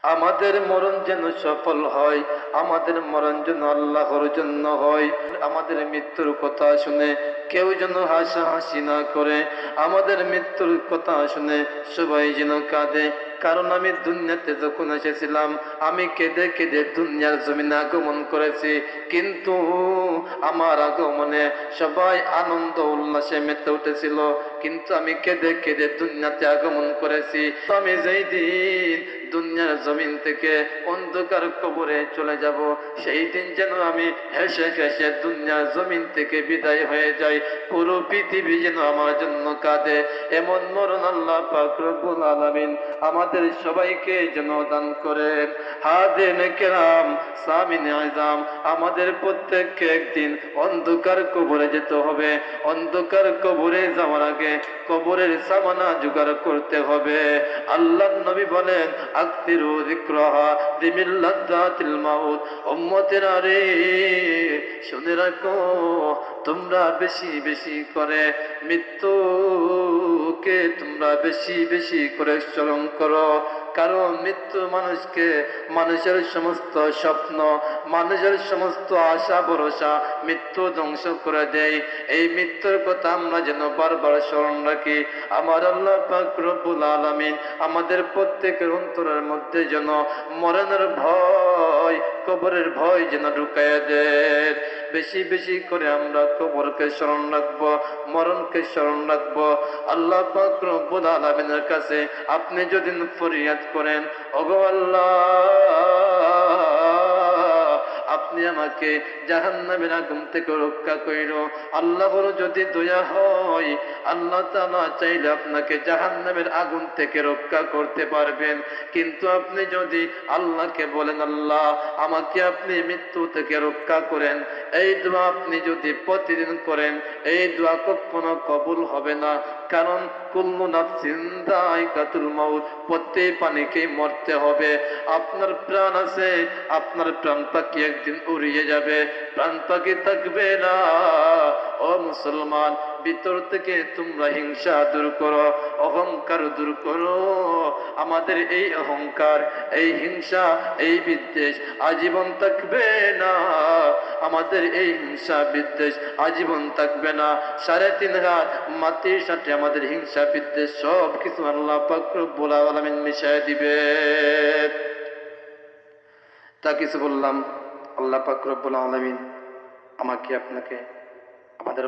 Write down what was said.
আমাদের মরণ যেন সফল হয়, আমাদের মরণ যেন আল্লাহর জন্য হয়। আমাদের মৃত্যুর কথা শুনে কেউ যেন হাসাহাসি না করে, আমাদের মৃত্যুর কথা শুনে সবাই যেন কাঁদে। কারণ আমি দুনিয়াতে যখন এসেছিলাম, আমি কেঁদে কেঁদে দুনিয়ার জমিনে আগমন করেছি, কিন্তু আমার আগমনে সবাই আনন্দ উল্লাসে মেতে উঠেছিল, কিন্তু আমি কেঁদে কেঁদে দুনিয়াতে আগমন করেছি। তো আমি যেই দিন দুনিয়ার জমিন থেকে অন্ধকার কবরে চলে যাব, সেই দিন যেন আমি হেসে হেসে দুনিয়ার জমিন থেকে বিদায় হয়ে যাই, পুরো পৃথিবী যেন আমার জন্য কাঁদে। এমন মরণ আল্লাহ পাক রব্বুল আলামিন আমাদের সবাইকে যেন দান করেন। হাদিন কেরাম, সামিন আযম, আমাদের প্রত্যেককে একদিন অন্ধকার কবরে যেতে হবে। অন্ধকার কবরে যাওয়ার আগে কবরের সামানা জোগাড় করতে হবে। আল্লাহর নবী বলেন, আকসিরু যিকরাহা লিমিল্লাযাতিল মাউত। উম্মতেরা রে, শুনে রাখো, তোমরা বেশি বেশি করে মৃত্যুকে তোমরা বেশি বেশি করে স্মরণ করো। কারণ মৃত্যু মানুষকে, মানুষের সমস্ত স্বপ্ন, মানুষের সমস্ত আশা ভরসা মৃত্যু ধ্বংস করে দেয়। এই মৃত্যুর কথা আমরা যেন বারবার স্মরণ রাখি। আমার আল্লাহ পাক রব্বুল আলামিন আমাদের প্রত্যেকের অন্তরের মধ্যে যেন মরণের ভয়, কবরের ভয় যেন ঢুকাইয়া দেন। বেশি বেশি করে আমরা কবরকে স্মরণ রাখবো, মরণকে স্মরণ রাখবো। আল্লাহ পাক রব্বুল আলামিনের কাছে আপনি যদি ফরিয়াদ করেন, ওগো আল্লাহ, আপনি আমাকে জাহান্নামের আগুন থেকে রক্ষা কইরো। আল্লাহর যদি দয়া হয়, আল্লাহ তাআলা চাইলে আপনাকে জাহান্নামের আগুন থেকে রক্ষা করতে পারবেন। কিন্তু আপনি যদি আল্লাহকে বলেন, আল্লাহ আমাকে আপনি মৃত্যু থেকে রক্ষা করেন, এই দোয়া আপনি যদি প্রতিদিন করেন, এই দোয়া কখনো কবুল হবে না। কারণ কুল্লু নাফসিন যায়কাতুল মাউত, প্রত্যেক প্রাণীকে মরতে হবে। আপনার প্রাণ আছে, আপনার প্রাণ পাখি একদিন উড়িয়ে যাবে, প্রাণ পাখি থাকবে না। ও মুসলমান, ভিতর থেকে তোমরা হিংসা দূর করো, অহংকার দূর করো। আমাদের এই অহংকার, এই হিংসা, এই বিদ্বেষ আজীবন থাকবে না। আমাদের এই হিংসা বিদ্বেষ আজীবন থাকবে না। 3.5 হাত মাটির সাথে আমাদের হিংসা বিদ্বেষ সব কিছু আল্লাহ পাক রব্বুল আলামিন মিশিয়ে দিবে। তা কিছু বললাম, আল্লাহ পাক রব্বুল আলামিন আমাকে আপনাকে আমাদের